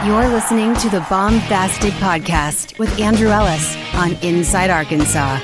You're listening to the Baumbastic Podcast with Andrew Ellis on Inside Arkansas.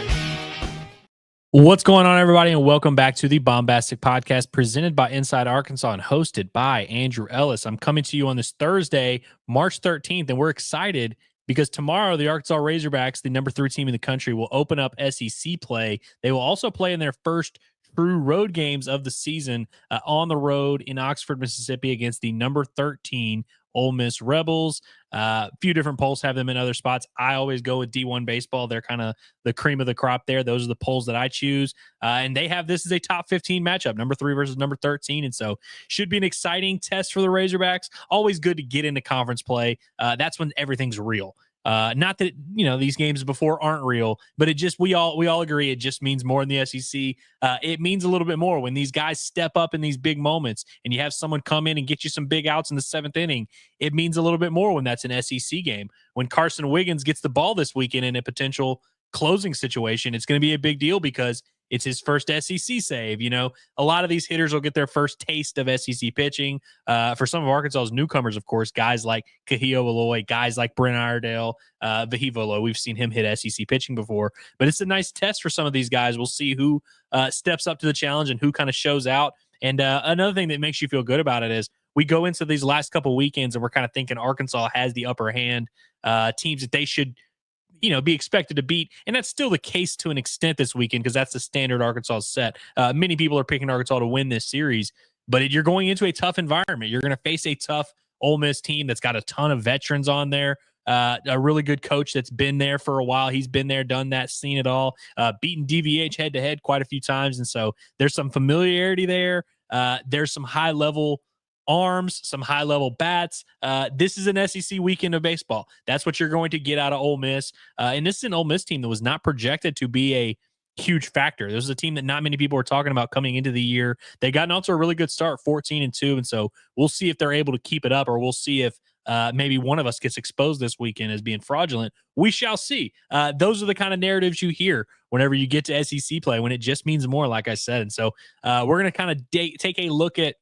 What's going on, everybody, and welcome back to the Baumbastic Podcast presented by Inside Arkansas and hosted by Andrew Ellis. I'm coming to you on this Thursday, March 13th, and we're excited because tomorrow the Arkansas Razorbacks, the number 3 team in the country, will open up SEC play. They will also play in their first true road games of the season on the road in Oxford, Mississippi against the number 13 Ole Miss Rebels. A few different polls have them in other spots. I always go with D1 baseball. They're kind of the cream of the crop there. Those are the polls that I choose. And they have this as a top 15 matchup, number 3 versus number 13. And so should be an exciting test for the Razorbacks. Always good to get into conference play. That's when everything's real. Not that, these games before aren't real, but it just, we all agree it just means more in the SEC. It means a little bit more when these guys step up in these big moments and you have someone come in and get you some big outs in the 7th inning. It means a little bit more when that's an SEC game. When Carson Wiggins gets the ball this weekend in a potential closing situation, it's going to be a big deal because it's his first SEC save. A lot of these hitters will get their first taste of SEC pitching. For some of Arkansas's newcomers, of course, guys like Kahio Aloy, guys like Brent Iredale, Vahivolo, we've seen him hit SEC pitching before. But it's a nice test for some of these guys. We'll see who steps up to the challenge and who kind of shows out. And another thing that makes you feel good about it is we go into these last couple weekends and we're kind of thinking Arkansas has the upper hand, teams that they should be expected to beat. And that's still the case to an extent this weekend because that's the standard Arkansas set. Many people are picking Arkansas to win this series, but you're going into a tough environment. You're going to face a tough Ole Miss team that's got a ton of veterans on there. A really good coach that's been there for a while. He's been there, done that, seen it all, beaten DVH head-to-head quite a few times. And so there's some familiarity there. There's some high-level arms, some high-level bats. This is an SEC weekend of baseball. That's what you're going to get out of Ole Miss. And this is an Ole Miss team that was not projected to be a huge factor. This is a team that not many people were talking about coming into the year. They got out to a really good start, 14-2. And so we'll see if they're able to keep it up, or we'll see if maybe one of us gets exposed this weekend as being fraudulent. We shall see. Those are the kind of narratives you hear whenever you get to SEC play, when it just means more, like I said. And so we're going to kind of take a look at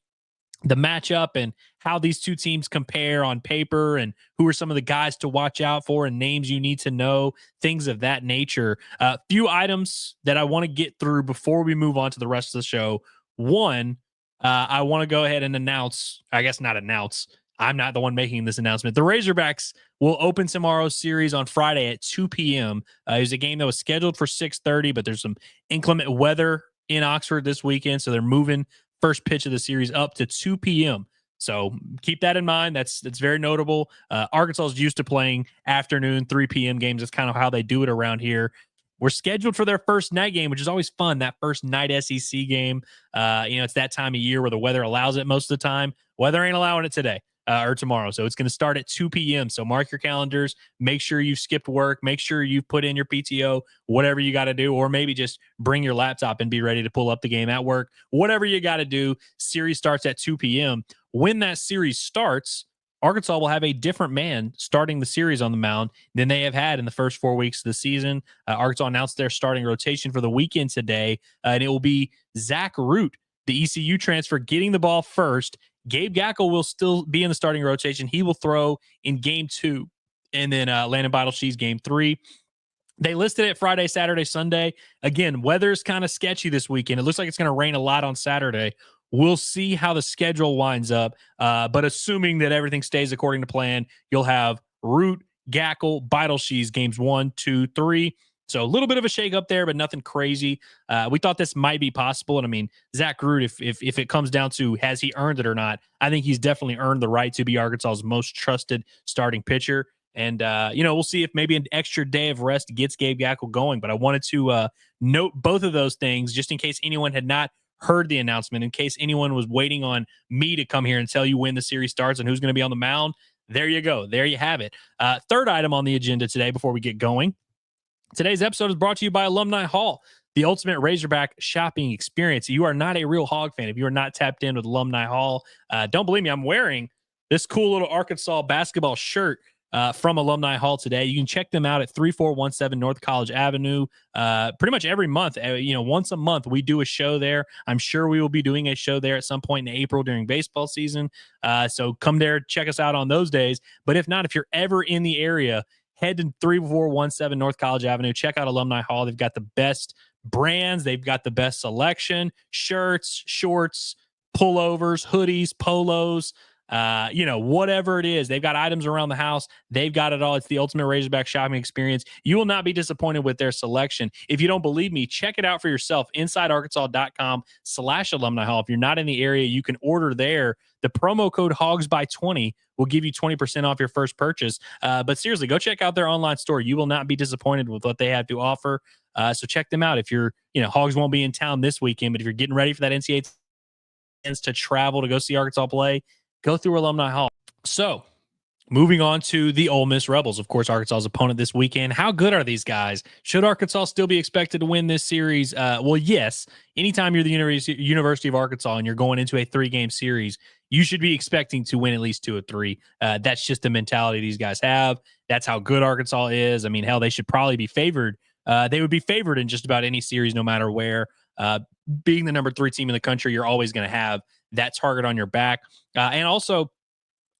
the matchup and how these two teams compare on paper and who are some of the guys to watch out for and names you need to know, things of that nature. A few items that I want to get through before we move on to the rest of the show. One, I want to go ahead and announce, I'm not the one making this announcement. The Razorbacks will open tomorrow's series on Friday at 2 p.m. It was a game that was scheduled for 6:30, but there's some inclement weather in Oxford this weekend, so they're moving first pitch of the series up to 2 p.m. So keep that in mind. That's very notable. Arkansas is used to playing afternoon, 3 p.m. games. That's kind of how they do it around here. We're scheduled for their first night game, which is always fun, that first night SEC game. It's that time of year where the weather allows it most of the time. Weather ain't allowing it today. Or tomorrow. So it's going to start at 2 p.m. So mark your calendars. Make sure you've skipped work. Make sure you've put in your PTO, whatever you got to do, or maybe just bring your laptop and be ready to pull up the game at work. Whatever you got to do. Series starts at 2 p.m. When that series starts, Arkansas will have a different man starting the series on the mound than they have had in the first 4 weeks of the season. Arkansas announced their starting rotation for the weekend today, and it will be Zach Root, the ECU transfer, getting the ball first. Gabe Gackle will still be in the starting rotation. He will throw in game 2, and then Landon Beidelshe's game 3. They listed it Friday, Saturday, Sunday. Again, weather's kind of sketchy this weekend. It looks like it's going to rain a lot on Saturday. We'll see how the schedule winds up. But assuming that everything stays according to plan, you'll have Root, Gackle, Beidelshe's games 1, 2, 3. So a little bit of a shake up there, but nothing crazy. We thought this might be possible. And I mean, Zach Root, if it comes down to has he earned it or not, I think he's definitely earned the right to be Arkansas's most trusted starting pitcher. And, we'll see if maybe an extra day of rest gets Gabe Gackle going. But I wanted to note both of those things just in case anyone had not heard the announcement, in case anyone was waiting on me to come here and tell you when the series starts and who's going to be on the mound. There you go. There you have it. Third item on the agenda today before we get going. Today's episode is brought to you by Alumni Hall, the ultimate Razorback shopping experience. You are not a real Hog fan if you are not tapped in with Alumni Hall. Don't believe me, I'm wearing this cool little Arkansas basketball shirt from Alumni Hall today. You can check them out at 3417 North College Avenue. Pretty much every month, once a month, we do a show there. I'm sure we will be doing a show there at some point in April during baseball season. So come there, check us out on those days. But if not, if you're ever in the area, head to 3417 North College Avenue. Check out Alumni Hall. They've got the best brands. They've got the best selection, shirts, shorts, pullovers, hoodies, polos, whatever it is. They've got items around the house. They've got it all. It's the ultimate Razorback shopping experience. You will not be disappointed with their selection. If you don't believe me, check it out for yourself. InsideArkansas.com/alumni hall. If you're not in the area, you can order there. The promo code HOGSBY20 will give you 20% off your first purchase. But seriously, go check out their online store. You will not be disappointed with what they have to offer. So check them out. If you're, Hogs won't be in town this weekend, but if you're getting ready for that NCAA to travel to go see Arkansas play, go through Alumni Hall. So moving on to the Ole Miss Rebels, of course, Arkansas's opponent this weekend. How good are these guys? Should Arkansas still be expected to win this series? Well, yes. Anytime you're the University of Arkansas and you're going into a 3-game series, you should be expecting to win at least 2 or 3. That's just the mentality these guys have. That's how good Arkansas is. I mean, hell, they should probably be favored. They would be favored in just about any series, no matter where. Being the number 3 team in the country, you're always going to have that target on your back. And also,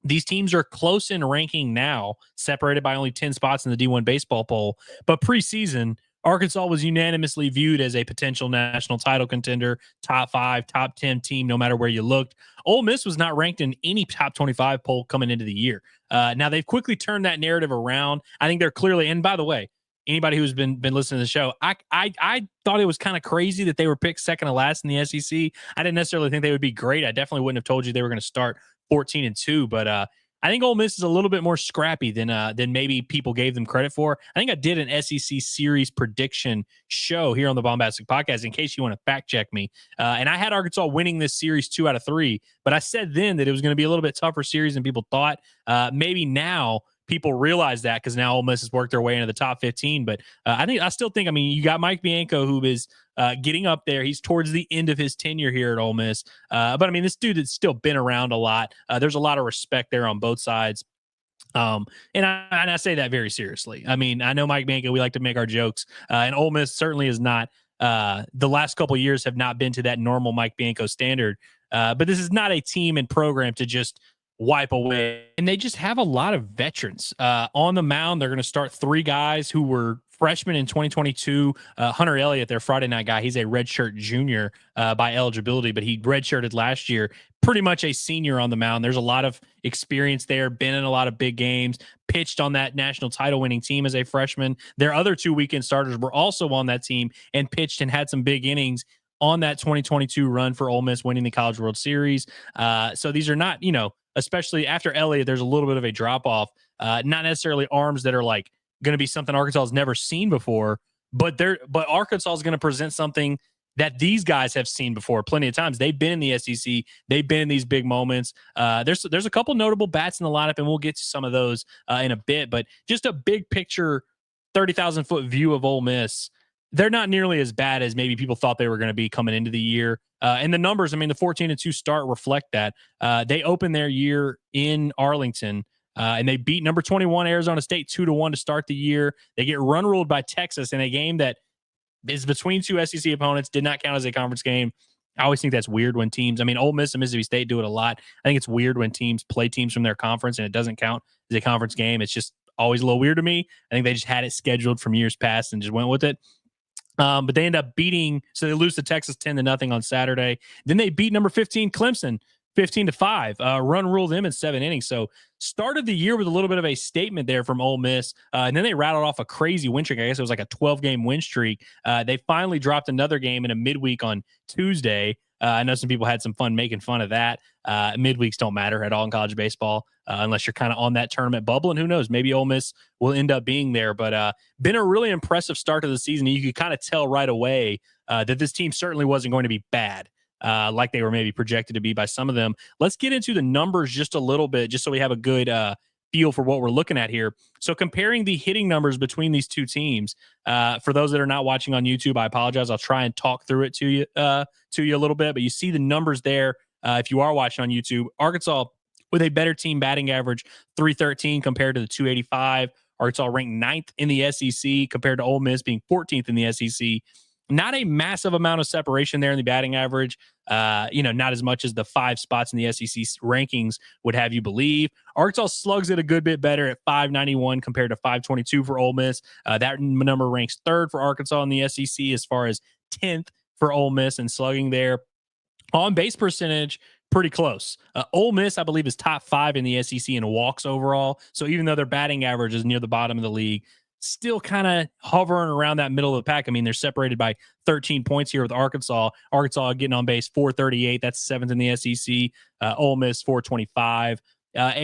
these teams are close in ranking now, separated by only 10 spots in the D1 baseball poll. But preseason, Arkansas was unanimously viewed as a potential national title contender, top 5, top 10 team, no matter where you looked. Ole Miss was not ranked in any top 25 poll coming into the year. Now, they've quickly turned that narrative around. I think they're clearly, and by the way, anybody who's been listening to the show, I thought it was kind of crazy that they were picked second to last in the SEC. I didn't necessarily think they would be great. I definitely wouldn't have told you they were going to start 14-2, but I think Ole Miss is a little bit more scrappy than maybe people gave them credit for. I think I did an SEC series prediction show here on the Baumbastic Podcast in case you want to fact check me. And I had Arkansas winning this series 2 out of 3, but I said then that it was going to be a little bit tougher series than people thought. Maybe now people realize that because now Ole Miss has worked their way into the top 15. But I still think, you got Mike Bianco, who is getting up there. He's towards the end of his tenure here at Ole Miss. But this dude has still been around a lot. There's a lot of respect there on both sides. And I say that very seriously. I know Mike Bianco, we like to make our jokes, and Ole Miss certainly is not. The last couple of years have not been to that normal Mike Bianco standard. But this is not a team and program to just wipe away. And they just have a lot of veterans on the mound. They're going to start 3 guys who were freshmen in 2022. Hunter Elliott, their Friday night guy, he's a redshirt junior by eligibility, but he redshirted last year. Pretty much a senior on the mound. There's a lot of experience there, been in a lot of big games, pitched on that national title winning team as a freshman. Their other 2 weekend starters were also on that team and pitched and had some big innings on that 2022 run for Ole Miss, winning the College World Series. So these are not, especially after Elliott, there's a little bit of a drop off. Not necessarily arms that are like going to be something Arkansas has never seen before, but Arkansas is going to present something that these guys have seen before plenty of times. They've been in the SEC. They've been in these big moments. There's a couple notable bats in the lineup, and we'll get to some of those in a bit. But just a big picture, 30,000-foot view of Ole Miss. They're not nearly as bad as maybe people thought they were going to be coming into the year. And the numbers, the 14-2 start reflect that. They opened their year in Arlington, and they beat number 21 Arizona State 2-1 to start the year. They get run ruled by Texas in a game that is between 2 SEC opponents, did not count as a conference game. I always think that's weird when teams, Ole Miss and Mississippi State do it a lot. I think it's weird when teams play teams from their conference and it doesn't count as a conference game. It's just always a little weird to me. I think they just had it scheduled from years past and just went with it. But they end up beating, so they lose to Texas 10-0 on Saturday. Then they beat number 15 Clemson 15-5. Run ruled them in 7 innings. So started the year with a little bit of a statement there from Ole Miss, and then they rattled off a crazy win streak. I guess it was like a 12-game win streak. They finally dropped another game in a midweek on Tuesday. I know some people had some fun making fun of that. Midweeks don't matter at all in college baseball unless you're kind of on that tournament bubble. And who knows, maybe Ole Miss will end up being there. But been a really impressive start to the season. You could kind of tell right away that this team certainly wasn't going to be bad like they were maybe projected to be by some of them. Let's get into the numbers just a little bit, just so we have a good feel for what we're looking at here. So comparing the hitting numbers between these two teams, for those that are not watching on YouTube, I apologize. I'll try and talk through it to you a little bit, but you see the numbers there. If you are watching on YouTube, Arkansas with a better team batting average, 313 compared to the 285. Arkansas ranked 9th in the SEC compared to Ole Miss being 14th in the SEC. Not a massive amount of separation there in the batting average. Not as much as the 5 spots in the SEC rankings would have you believe. Arkansas slugs it a good bit better at 591 compared to 522 for Ole Miss. That number ranks 3rd for Arkansas in the SEC as far as 10th for Ole Miss and slugging there. On base percentage, pretty close. Ole Miss, I believe, is top 5 in the SEC in walks overall. So even though their batting average is near the bottom of the league, still kind of hovering around that middle of the pack. I mean, they're separated by 13 points here with Arkansas. Arkansas getting on base 438. That's 7th in the SEC. Ole Miss 425.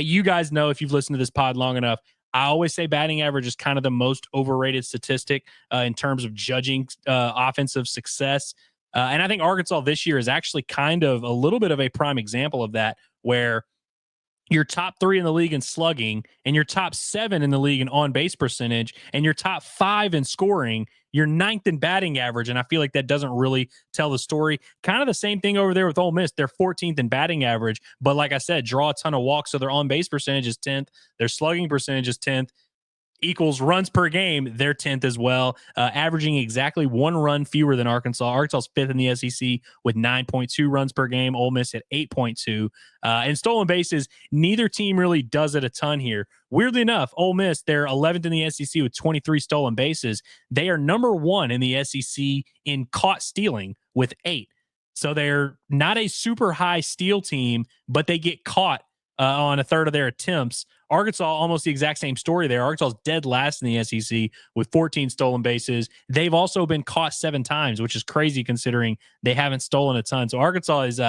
You guys know, if you've listened to this pod long enough, I always say batting average is kind of the most overrated statistic in terms of judging offensive success. And I think Arkansas this year is actually kind of a little bit of a prime example of that, where you're top 3 in the league in slugging, and you're top 7 in the league in on-base percentage, and you're top 5 in scoring. You're 9th in batting average, and I feel like that doesn't really tell the story. Kind of the same thing over there with Ole Miss. They're 14th in batting average, but like I said, draw a ton of walks, so their on-base percentage is 10th. Their slugging percentage is 10th. Equals runs per game, they're 10th as well, averaging exactly 1 run fewer than Arkansas. Arkansas's 5th in the SEC with 9.2 runs per game. Ole Miss at 8.2. And stolen bases, neither team really does it a ton here. Weirdly enough, Ole Miss, they're 11th in the SEC with 23 stolen bases. They are number 1 in the SEC in caught stealing with 8. So they're not a super high steal team, but they get caught on a third of their attempts. Arkansas, almost the exact same story there. Arkansas is dead last in the SEC with 14 stolen bases. They've also been caught 7 times, which is crazy considering they haven't stolen a ton. So Arkansas is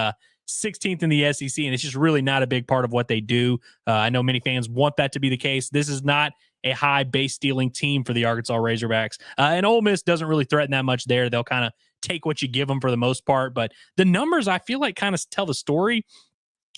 16th in the SEC, and it's just really not a big part of what they do. I know many fans want that to be the case. This is not a high base stealing team for the Arkansas Razorbacks. And Ole Miss doesn't really threaten that much there. They'll kind of take what you give them for the most part. But the numbers, I feel like, kind of tell the story.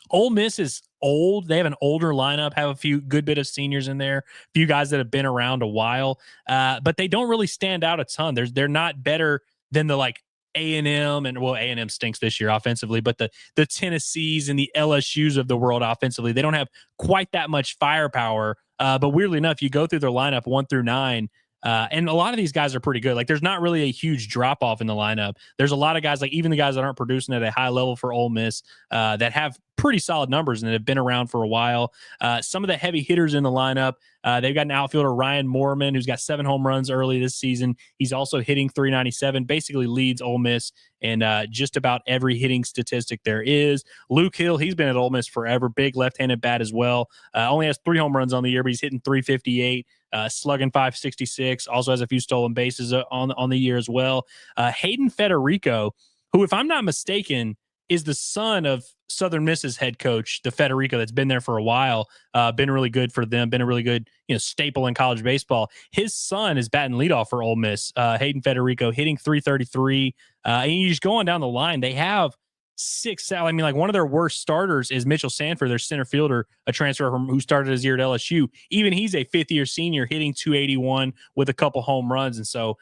Ole Miss is old. They have an older lineup, have a few good bit of seniors in there, a few guys that have been around a while, but they don't really stand out a ton. They're not better than the like A&M, and well, A&M stinks this year offensively, but the Tennessees and the LSUs of the world offensively, they don't have quite that much firepower. But weirdly enough, you go through their lineup 1 through 9, and a lot of these guys are pretty good. Like, there's not really a huge drop off in the lineup. There's a lot of guys, like even the guys that aren't producing at a high level for Ole Miss, that have pretty solid numbers and have been around for a while. Some of the heavy hitters in the lineup, they've got an outfielder, Ryan Moorman, who's got 7 home runs early this season. He's also hitting .397, basically leads Ole Miss in just about every hitting statistic there is. Luke Hill, he's been at Ole Miss forever, big left-handed bat as well. Only has 3 home runs on the year, but he's hitting .358. Slugging .566, also has a few stolen bases on the year as well. Hayden Federico, who, if I'm not mistaken, is the son of Southern Miss's head coach, the Federico that's been there for a while, been really good for them, been a really good staple in college baseball. His son is batting leadoff for Ole Miss, Hayden Federico, hitting .333. And you just go on down the line, they have 6. I mean, like, one of their worst starters is Mitchell Sanford, their center fielder, a transfer from who started his year at LSU. Even he's a 5th-year senior, hitting .281 with a couple home runs. And so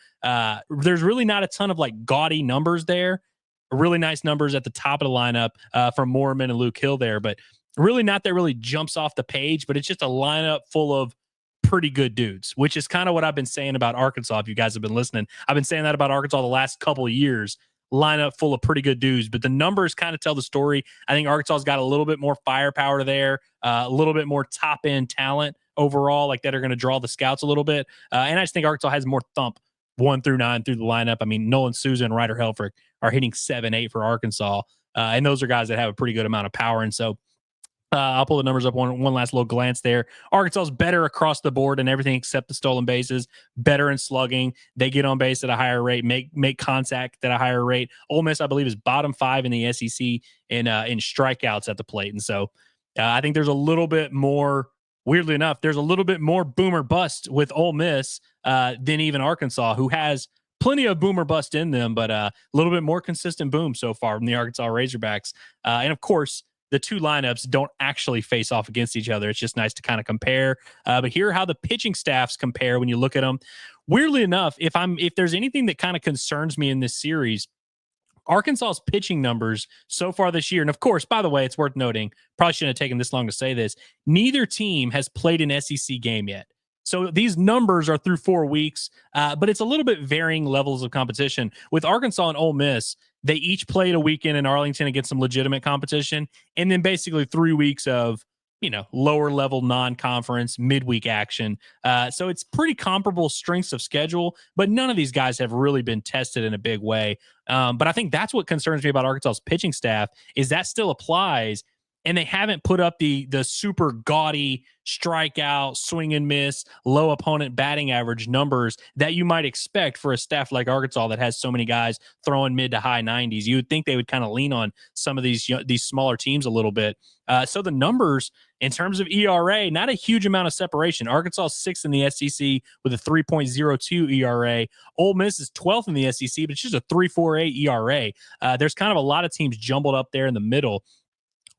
there's really not a ton of like gaudy numbers there. Really nice numbers at the top of the lineup from Moorman and Luke Hill there, but really not that really jumps off the page. But it's just a lineup full of pretty good dudes, which is kind of what I've been saying about Arkansas. If you guys have been listening, I've been saying that about Arkansas the last couple of years. Lineup full of pretty good dudes, but the numbers kind of tell the story. I think Arkansas's got a little bit more firepower there, a little bit more top end talent overall, like that are going to draw the scouts a little bit. And I just think Arkansas has more thump 1 through 9 through the lineup. I mean, Nolan Souza and Ryder Helfrich are hitting 7-8 for Arkansas. And those are guys that have a pretty good amount of power. And so I'll pull the numbers up one last little glance there. Arkansas is better across the board in everything except the stolen bases, better in slugging. They get on base at a higher rate, make contact at a higher rate. Ole Miss, I believe, is bottom 5 in the SEC in strikeouts at the plate. And so I think there's a little bit more, weirdly enough, there's a little bit more boomer bust with Ole Miss than even Arkansas, who has plenty of boomer bust in them, but a little bit more consistent boom so far from the Arkansas Razorbacks. And of course, the two lineups don't actually face off against each other. It's just nice to kind of compare. But here are how the pitching staffs compare when you look at them. Weirdly enough, if there's anything that kind of concerns me in this series, Arkansas's pitching numbers so far this year, and of course, by the way, it's worth noting, probably shouldn't have taken this long to say this, neither team has played an SEC game yet. So these numbers are through 4 weeks, but it's a little bit varying levels of competition. With Arkansas and Ole Miss, they each played a weekend in Arlington against some legitimate competition, and then basically 3 weeks of lower level non-conference midweek action. So it's pretty comparable strengths of schedule, but none of these guys have really been tested in a big way. But I think that's what concerns me about Arkansas's pitching staff is that still applies. And they haven't put up the super gaudy strikeout, swing and miss, low opponent batting average numbers that you might expect for a staff like Arkansas that has so many guys throwing mid to high 90s. You would think they would kind of lean on some of these smaller teams a little bit. So the numbers in terms of ERA, not a huge amount of separation. Arkansas is 6th in the SEC with a 3.02 ERA. Ole Miss is 12th in the SEC, but it's just a 3.48 ERA. There's kind of a lot of teams jumbled up there in the middle.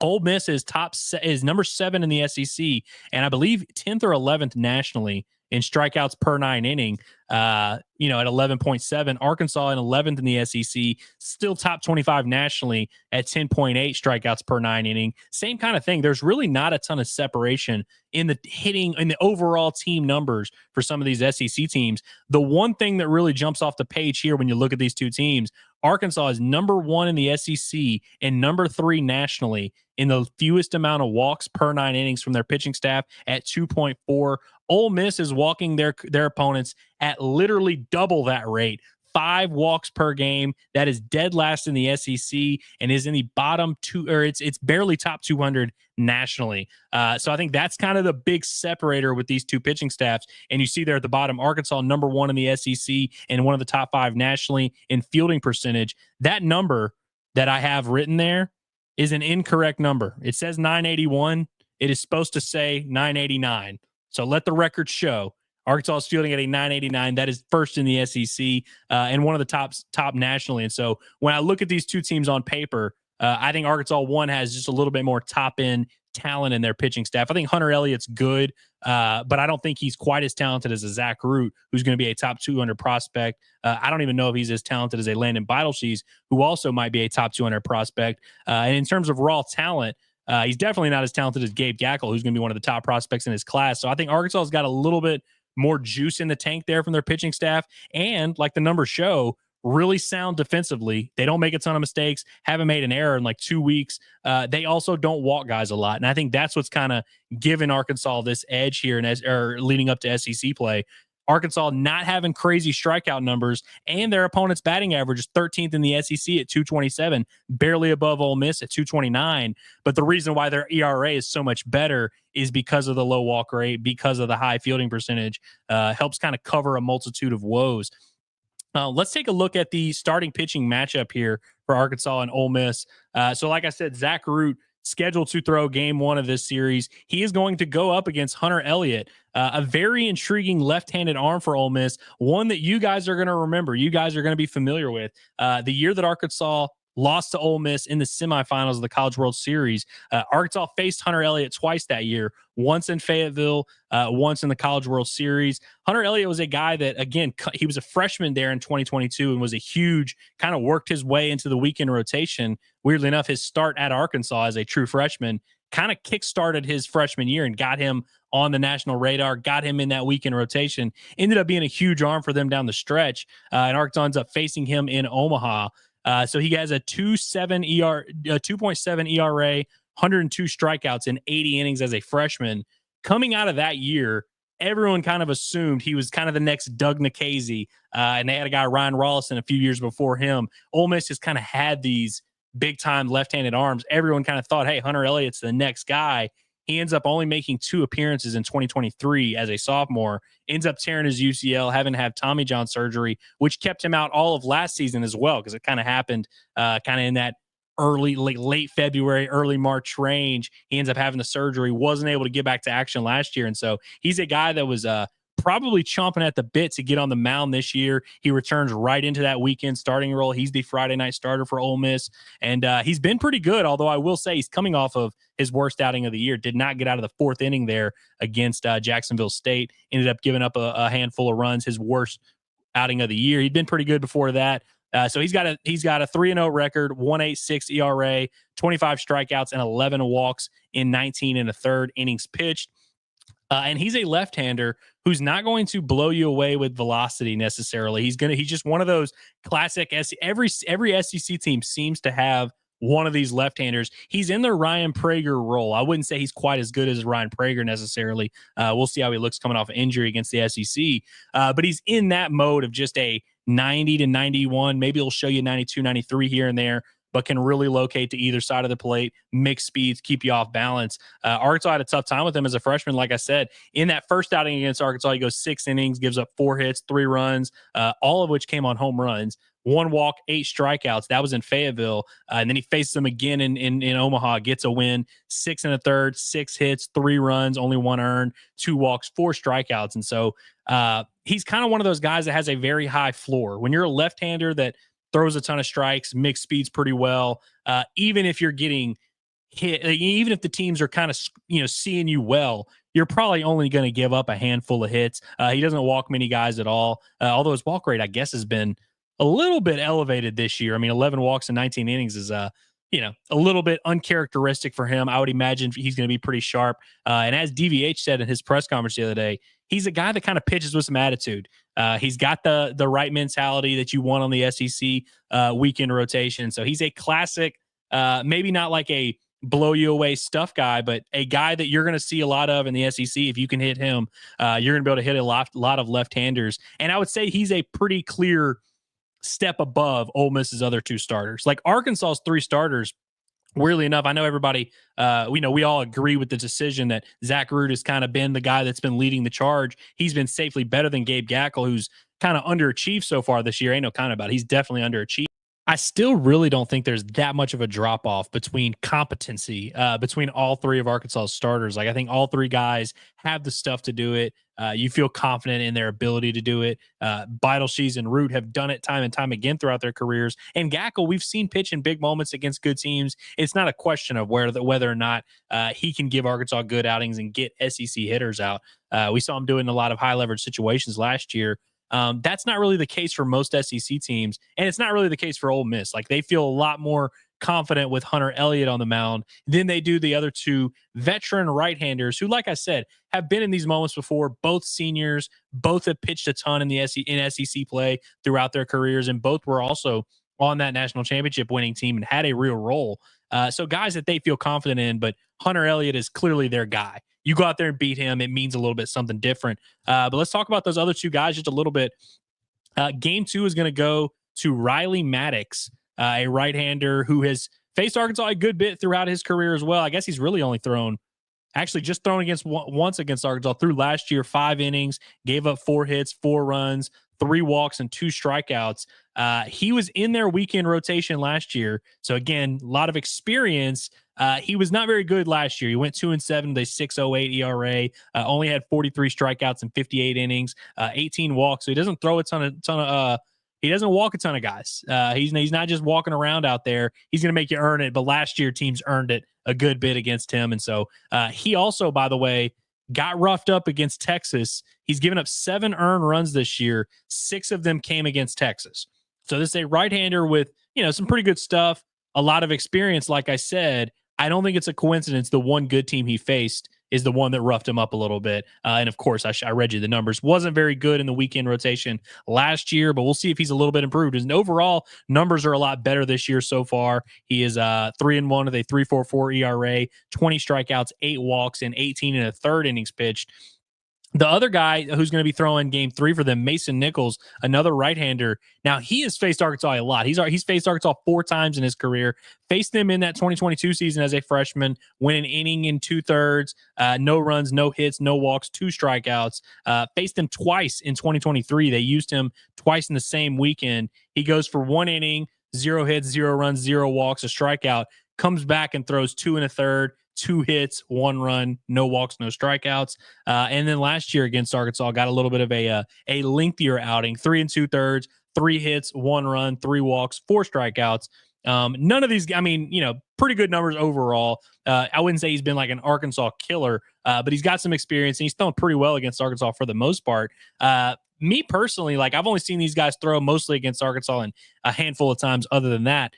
Ole Miss is number 7 in the SEC, and I believe 10th or 11th nationally in strikeouts per 9 inning, at 11.7. Arkansas in 11th in the SEC, still top 25 nationally at 10.8 strikeouts per 9 inning. Same kind of thing. There's really not a ton of separation in the hitting in the overall team numbers for some of these SEC teams. The one thing that really jumps off the page here when you look at these two teams, Arkansas is number 1 in the SEC and number 3 nationally in the fewest amount of walks per 9 innings from their pitching staff at 2.4. Ole Miss is walking their opponents at literally double that rate, 5 walks per game. That is dead last in the SEC and is in the bottom two, or it's barely top 200 nationally. So I think that's kind of the big separator with these two pitching staffs. And you see there at the bottom, Arkansas number 1 in the SEC and one of the top 5 nationally in fielding percentage. That number that I have written there is an incorrect number. It says 981. It is supposed to say 989. So let the record show Arkansas is fielding at a 989. That is first in the SEC and one of the top nationally. And so when I look at these two teams on paper, I think Arkansas one has just a little bit more top end talent in their pitching staff. I think Hunter Elliott's good, but I don't think he's quite as talented as a Zach Root, who's going to be a top 200 prospect. I don't even know if he's as talented as a Landon Beitelscheiss, who also might be a top 200 prospect. And in terms of raw talent, he's definitely not as talented as Gabe Gackle, who's going to be one of the top prospects in his class. So I think Arkansas has got a little bit more juice in the tank there from their pitching staff. And like the numbers show, really sound defensively. They don't make a ton of mistakes, haven't made an error in like 2 weeks. They also don't walk guys a lot. And I think that's what's kind of given Arkansas this edge here or leading up to SEC play. Arkansas not having crazy strikeout numbers, and their opponent's batting average is 13th in the SEC at 227, barely above Ole Miss at 229. But the reason why their ERA is so much better is because of the low walk rate, because of the high fielding percentage, helps kind of cover a multitude of woes. Let's take a look at the starting pitching matchup here for Arkansas and Ole Miss. So like I said, Zach Root scheduled to throw game 1 of this series. He is going to go up against Hunter Elliott, a very intriguing left-handed arm for Ole Miss, one that you guys are going to remember. You guys are going to be familiar with. The year that Arkansas lost to Ole Miss in the semifinals of the College World Series. Arkansas faced Hunter Elliott twice that year, once in Fayetteville, once in the College World Series. Hunter Elliott was a guy that, again, he was a freshman there in 2022 and was a huge, kind of worked his way into the weekend rotation. Weirdly enough, his start at Arkansas as a true freshman kind of kickstarted his freshman year and got him on the national radar, got him in that weekend rotation, ended up being a huge arm for them down the stretch. And Arkansas ends up facing him in Omaha. So he has a 2.7 ERA, 102 strikeouts in 80 innings as a freshman. Coming out of that year, everyone kind of assumed he was kind of the next Doug Nikhazy, and they had a guy, Ryan Rollison, a few years before him. Ole Miss just kind of had these big-time left-handed arms. Everyone kind of thought, hey, Hunter Elliott's the next guy. He ends up only making 2 appearances in 2023 as a sophomore, ends up tearing his UCL, having to have Tommy John surgery, which kept him out all of last season as well, because it kind of happened kind of in that late February, early March range. He ends up having the surgery, wasn't able to get back to action last year. And so he's a guy that was probably chomping at the bit to get on the mound this year. He returns right into that weekend starting role. He's the Friday night starter for Ole Miss, and he's been pretty good, although I will say he's coming off of his worst outing of the year. Did not get out of the 4th inning there against Jacksonville State. Ended up giving up a handful of runs, his worst outing of the year. He'd been pretty good before that. So he's got a 3-0 record, 1.86 ERA, 25 strikeouts, and 11 walks in 19 and a third innings pitched. And he's a left-hander who's not going to blow you away with velocity necessarily. He's just one of those classic every SEC team seems to have one of these left-handers. He's in the Ryan Prager role. I wouldn't say he's quite as good as Ryan Prager necessarily. We'll see how he looks coming off an injury against the SEC. But he's in that mode of just a 90 to 91. Maybe he'll show you 92, 93 here and there, but can really locate to either side of the plate, mix speeds, keep you off balance. Arkansas had a tough time with him as a freshman. Like I said, in that first outing against Arkansas, he goes 6 innings, gives up 4 hits, 3 runs, all of which came on home runs. 1 walk, 8 strikeouts. That was in Fayetteville. And then he faces them again in Omaha, gets a win, 6 1/3, 6 hits, 3 runs, only 1 earned, 2 walks, 4 strikeouts. And so he's kind of one of those guys that has a very high floor. When you're a left-hander that throws a ton of strikes, mixed speeds pretty well, even if you're getting hit, even if the teams are kind of seeing you well, you're probably only going to give up a handful of hits. He doesn't walk many guys at all, although his walk rate, I guess, has been a little bit elevated this year. I mean, 11 walks in 19 innings is a little bit uncharacteristic for him. I would imagine he's going to be pretty sharp. And as DVH said in his press conference the other day, he's a guy that kind of pitches with some attitude. He's got the right mentality that you want on the SEC weekend rotation. So he's a classic, maybe not like a blow you away stuff guy, but a guy that you're going to see a lot of in the SEC. If you can hit him, you're going to be able to hit a lot of left-handers. And I would say he's a pretty clear step above Ole Miss's other 2 starters. Like Arkansas's 3 starters, weirdly enough, I know everybody, we all agree with the decision that Zach Root has kind of been the guy that's been leading the charge. He's been safely better than Gabe Gackle, who's kind of underachieved so far this year. Ain't no kind about it. He's definitely underachieved. I still really don't think there's that much of a drop off between competency between all 3 of Arkansas's starters. Like I think all 3 guys have the stuff to do it. You feel confident in their ability to do it. Beidelshees and Root have done it time and time again throughout their careers. And Gackle, we've seen pitch in big moments against good teams. It's not a question of whether or not he can give Arkansas good outings and get SEC hitters out. We saw him do it in a lot of high leverage situations last year. That's not really the case for most SEC teams, and it's not really the case for Ole Miss. Like they feel a lot more confident with Hunter Elliott on the mound than they do the other 2 veteran right-handers who, like I said, have been in these moments before. Both seniors, both have pitched a ton in the SEC play throughout their careers, and both were also on that national championship winning team and had a real role. So guys that they feel confident in, but Hunter Elliott is clearly their guy. You go out there and beat him, it means a little bit something different. But let's talk about those other 2 guys just a little bit. Game 2 is going to go to Riley Maddox, a right-hander who has faced Arkansas a good bit throughout his career as well. I guess he's really only just thrown once against Arkansas through last year, 5 innings, gave up 4 hits, 4 runs, 3 walks, and 2 strikeouts. He was in their weekend rotation last year. So again, a lot of experience. He was not very good last year. He went 2-7 with a 6.08 ERA, only had 43 strikeouts in 58 innings, 18 walks. So he doesn't throw he doesn't walk a ton of guys. He's not just walking around out there. He's going to make you earn it. But last year, teams earned it a good bit against him. And so he also, by the way, got roughed up against Texas. He's given up 7 earned runs this year. 6 of them came against Texas. So this is a right-hander with, some pretty good stuff, a lot of experience. Like I said, I don't think it's a coincidence the one good team he faced is the one that roughed him up a little bit. And of course, I read you the numbers. Wasn't very good in the weekend rotation last year, but we'll see if he's a little bit improved. His overall numbers are a lot better this year so far. He is 3-1 with a 3.44 ERA, 20 strikeouts, 8 walks, and 18 and a third innings pitched. The other guy who's going to be throwing game 3 for them, Mason Nichols, another right-hander. Now, he has faced Arkansas a lot. He's faced Arkansas 4 times in his career, faced them in that 2022 season as a freshman, went an inning in 2/3, no runs, no hits, no walks, 2 strikeouts. Faced him twice in 2023. They used him twice in the same weekend. He goes for 1 inning, 0 hits, 0 runs, 0 walks, a strikeout, comes back and throws 2 1/3, 2 hits, 1 run, no walks, no strikeouts. And then last year against Arkansas, got a little bit of a lengthier outing, 3 2/3, 3 hits, 1 run, 3 walks, 4 strikeouts. None of these, pretty good numbers overall. I wouldn't say he's been like an Arkansas killer, but he's got some experience and he's thrown pretty well against Arkansas for the most part. me personally, like I've only seen these guys throw mostly against Arkansas and a handful of times other than that.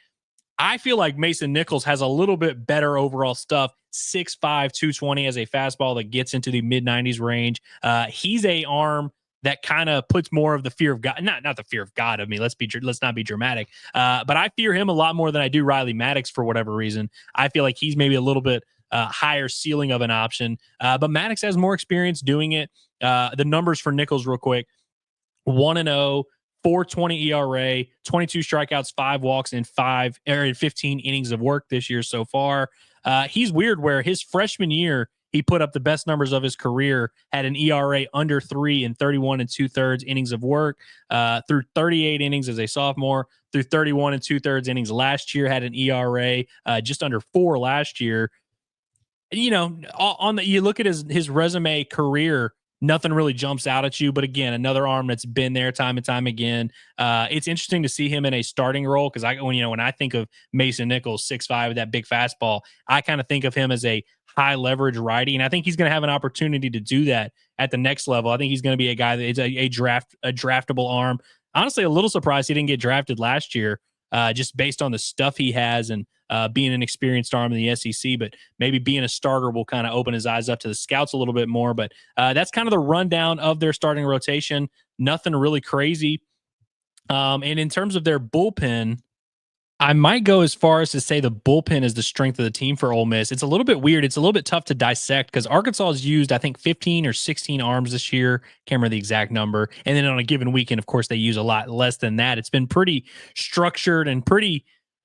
I feel like Mason Nichols has a little bit better overall stuff. 6'5", 220 as a fastball that gets into the mid-90s range. He's a arm that kind of puts more of the fear of God, not the fear of God of me. Let's not be dramatic. But I fear him a lot more than I do Riley Maddox for whatever reason. I feel like he's maybe a little bit higher ceiling of an option. But Maddox has more experience doing it. The numbers for Nichols real quick. 1-0, 4.20 ERA, 22 strikeouts, 5 walks in 15 innings of work this year so far. He's weird where his freshman year, he put up the best numbers of his career, had an ERA under 3 in 31 2/3 innings of work, through 38 innings as a sophomore, through 31 2/3 innings last year, had an ERA just under 4 last year. You know, you look at his resume career, nothing really jumps out at you. But again, another arm that's been there time and time again. It's interesting to see him in a starting role because when I think of Mason Nichols, 6'5", that big fastball, I kind of think of him as a high leverage righty, and I think he's going to have an opportunity to do that at the next level. I think he's going to be a guy that is a draftable arm. Honestly, a little surprised he didn't get drafted last year, just based on the stuff he has and being an experienced arm in the SEC, but maybe being a starter will kind of open his eyes up to the scouts a little bit more. But that's kind of the rundown of their starting rotation. Nothing really crazy. And in terms of their bullpen, I might go as far as to say the bullpen is the strength of the team for Ole Miss. It's a little bit weird. It's a little bit tough to dissect because Arkansas has used, I think, 15 or 16 arms this year. Can't remember the exact number. And then on a given weekend, of course, they use a lot less than that. It's been pretty structured and pretty,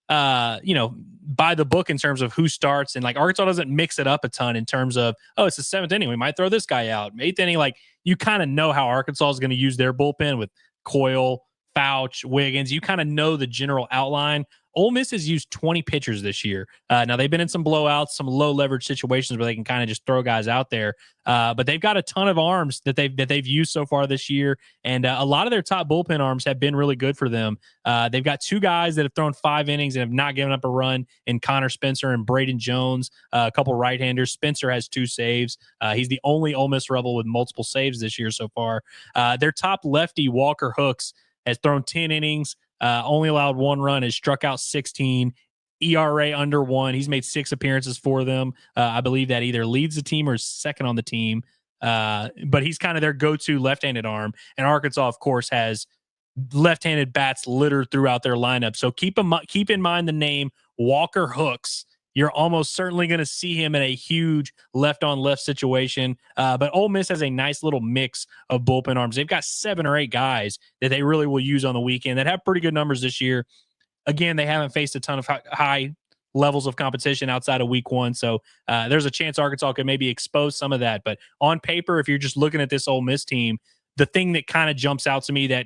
by the book in terms of who starts. And like Arkansas doesn't mix it up a ton in terms of, oh, it's the 7th inning, we might throw this guy out. 8th inning, like you kind of know how Arkansas is going to use their bullpen with Coyle, Fouch, Wiggins. You kind of know the general outline. Ole Miss has used 20 pitchers this year. Now they've been in some blowouts, some low leverage situations where they can kind of just throw guys out there. But they've got a ton of arms that they've used so far this year, and a lot of their top bullpen arms have been really good for them. They've got 2 guys that have thrown 5 innings and have not given up a run in Connor Spencer and Braden Jones. A couple right-handers. Spencer has 2 saves. He's the only Ole Miss Rebel with multiple saves this year so far. Their top lefty, Walker Hooks, has thrown 10 innings. Only allowed 1 run, has struck out 16, ERA under 1. He's made 6 appearances for them. I believe that either leads the team or is second on the team. But he's kind of their go-to left-handed arm. And Arkansas, of course, has left-handed bats littered throughout their lineup. So keep in mind the name Walker Hooks. You're almost certainly going to see him in a huge left-on-left situation. But Ole Miss has a nice little mix of bullpen arms. They've got 7 or 8 guys that they really will use on the weekend that have pretty good numbers this year. Again, they haven't faced a ton of high levels of competition outside of week 1. So there's a chance Arkansas could maybe expose some of that. But on paper, if you're just looking at this Ole Miss team, the thing that kind of jumps out to me that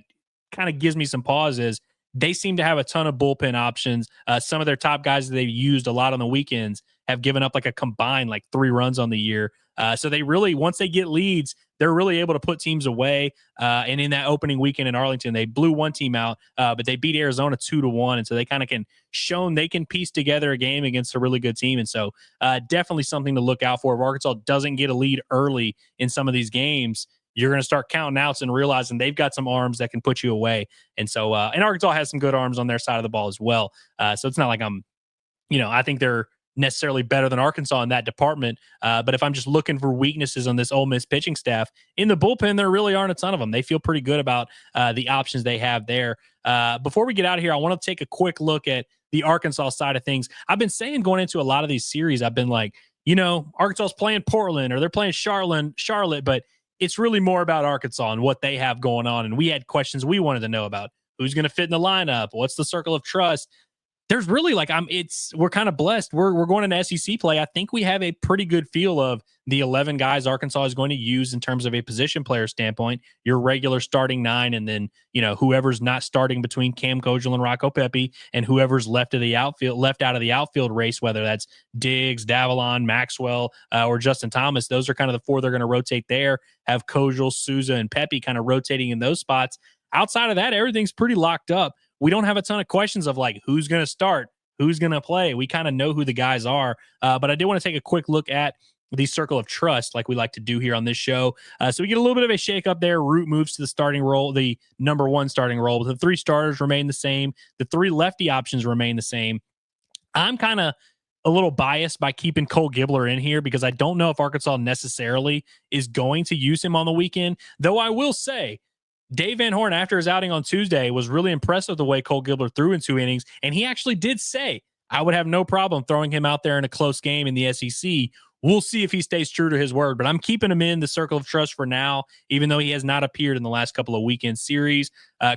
kind of gives me some pause is they seem to have a ton of bullpen options. Some of their top guys that they've used a lot on the weekends have given up like a combined 3 runs on the year. So they really, once they get leads, they're really able to put teams away. And in that opening weekend in Arlington, they blew one team out, but they beat Arizona 2-1. And so they kind of shown they can piece together a game against a really good team. And so definitely something to look out for. If Arkansas doesn't get a lead early in some of these games, you're going to start counting outs and realizing they've got some arms that can put you away. And so, and Arkansas has some good arms on their side of the ball as well. So it's not like I think they're necessarily better than Arkansas in that department. But if I'm just looking for weaknesses on this Ole Miss pitching staff, in the bullpen, there really aren't a ton of them. They feel pretty good about the options they have there. Before we get out of here, I want to take a quick look at the Arkansas side of things. I've been saying going into a lot of these series, I've been like, Arkansas's playing Portland or they're playing Charlotte, but it's really more about Arkansas and what they have going on. And we had questions we wanted to know about. Who's going to fit in the lineup? What's the circle of trust? There's really we're kind of blessed. We're going into SEC play. I think we have a pretty good feel of the 11 guys Arkansas is going to use in terms of a position player standpoint, your regular starting 9, and then, whoever's not starting between Cam Kogel and Rocco Pepe, and whoever's left out of the outfield race, whether that's Diggs, Davalon, Maxwell, or Justin Thomas. Those are kind of the 4 they're going to rotate there, have Kogel, Souza, and Pepe kind of rotating in those spots. Outside of that, everything's pretty locked up. We don't have a ton of questions of who's going to start, who's going to play. We kind of know who the guys are. But I did want to take a quick look at the circle of trust like we like to do here on this show. So we get a little bit of a shake up there. Root moves to the starting role, the number one starting role. But the three starters remain the same. The three lefty options remain the same. I'm kind of a little biased by keeping Cole Gibbler in here because I don't know if Arkansas necessarily is going to use him on the weekend. Though I will say, Dave Van Horn, after his outing on Tuesday, was really impressed with the way Cole Gibbler threw in 2 innings. And he actually did say, I would have no problem throwing him out there in a close game in the SEC. We'll see if he stays true to his word, but I'm keeping him in the circle of trust for now, even though he has not appeared in the last couple of weekend series.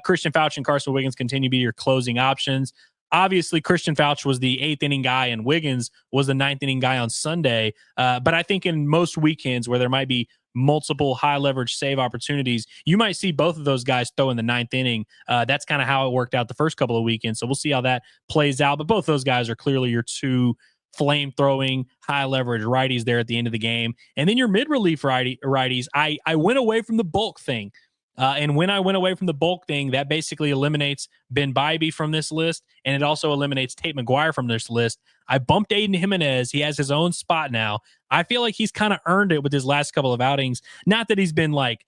Christian Fauch and Carson Wiggins continue to be your closing options. Obviously, Christian Fauch was the 8th inning guy and Wiggins was the 9th inning guy on Sunday. But I think in most weekends where there might be multiple high leverage save opportunities, you might see both of those guys throw in the 9th inning. That's kind of how it worked out the first couple of weekends. So we'll see how that plays out. But both those guys are clearly your 2 flame throwing, high leverage righties there at the end of the game. And then your mid relief righties, I went away from the bulk thing. And when I went away from the bulk thing, that basically eliminates Ben Bybee from this list, and it also eliminates Tate McGuire from this list. I bumped Aiden Jimenez. He has his own spot now. I feel like he's kind of earned it with his last couple of outings. Not that he's been like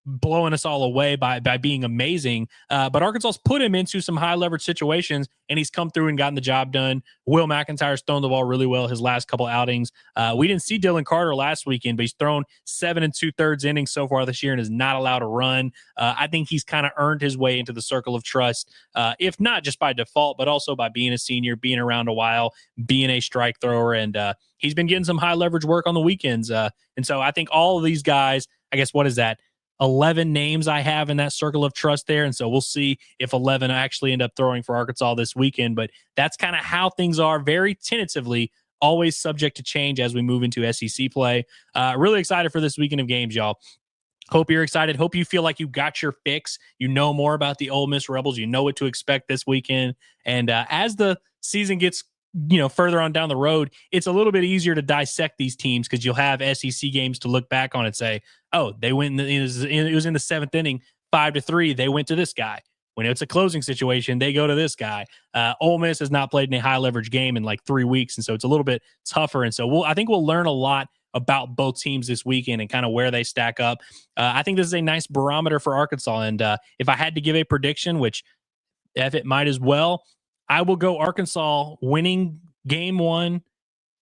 blowing us all away by being amazing, but Arkansas's put him into some high leverage situations, and he's come through and gotten the job done. Will McIntyre's thrown the ball really well his last couple outings. We didn't see Dylan Carter last weekend, but he's thrown 7 2/3 innings so far this year and is not allowed to run. I think he's kind of earned his way into the circle of trust, if not just by default, but also by being a senior, being around a while, being a strike thrower, and he's been getting some high leverage work on the weekends. And so I think all of these guys, I guess, what is that? 11 names I have in that circle of trust there. And so we'll see if 11 actually end up throwing for Arkansas this weekend. But that's kind of how things are, very tentatively, always subject to change as we move into SEC play. Really excited for this weekend of games, y'all. Hope you're excited. Hope you feel like you got your fix. You know more about the Ole Miss Rebels. You know what to expect this weekend. And as the season gets further on down the road, it's a little bit easier to dissect these teams because you'll have SEC games to look back on and say, oh, they went it was in the 7th inning, 5-3. They went to this guy. When it's a closing situation, they go to this guy. Ole Miss has not played in a high leverage game in like 3 weeks. And so it's a little bit tougher. And so I think we'll learn a lot about both teams this weekend and kind of where they stack up. I think this is a nice barometer for Arkansas. And if I had to give a prediction, which if it might as well, I will go Arkansas winning game 1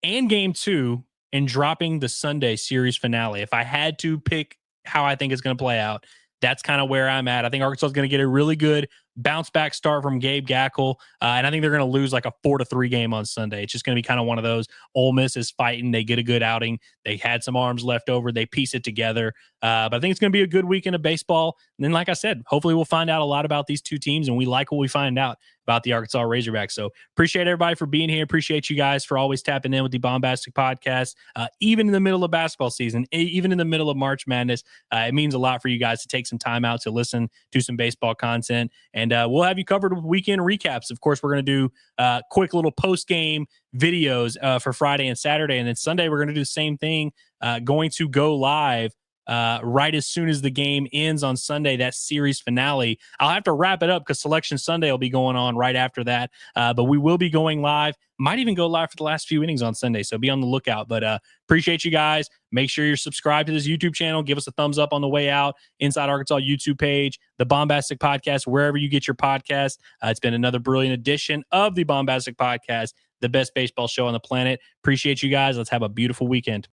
and game 2 and dropping the Sunday series finale. If I had to pick how I think it's going to play out, that's kind of where I'm at. I think Arkansas is going to get a really good bounce back start from Gabe Gackle. And I think they're going to lose like a 4-3 game on Sunday. It's just going to be kind of one of those. Ole Miss is fighting. They get a good outing. They had some arms left over. They piece it together. But I think it's going to be a good weekend of baseball. And then, like I said, hopefully we'll find out a lot about these two teams, and we like what we find out about the Arkansas Razorbacks. So appreciate everybody for being here. Appreciate you guys for always tapping in with the Baumbastic Podcast. Even in the middle of basketball season, even in the middle of March Madness, it means a lot for you guys to take some time out to listen to some baseball content. And we'll have you covered with weekend recaps. Of course, we're going to do quick little post-game videos for Friday and Saturday. And then Sunday, we're going to do the same thing, going to go live right as soon as the game ends on Sunday, that series finale. I'll have to wrap it up because Selection Sunday will be going on right after that. But we will be going live. Might even go live for the last few innings on Sunday. So be on the lookout. But appreciate you guys. Make sure you're subscribed to this YouTube channel. Give us a thumbs up on the way out. Inside Arkansas YouTube page, the Baumbastic Podcast, wherever you get your podcast. It's been another brilliant edition of the Baumbastic Podcast, the best baseball show on the planet. Appreciate you guys. Let's have a beautiful weekend.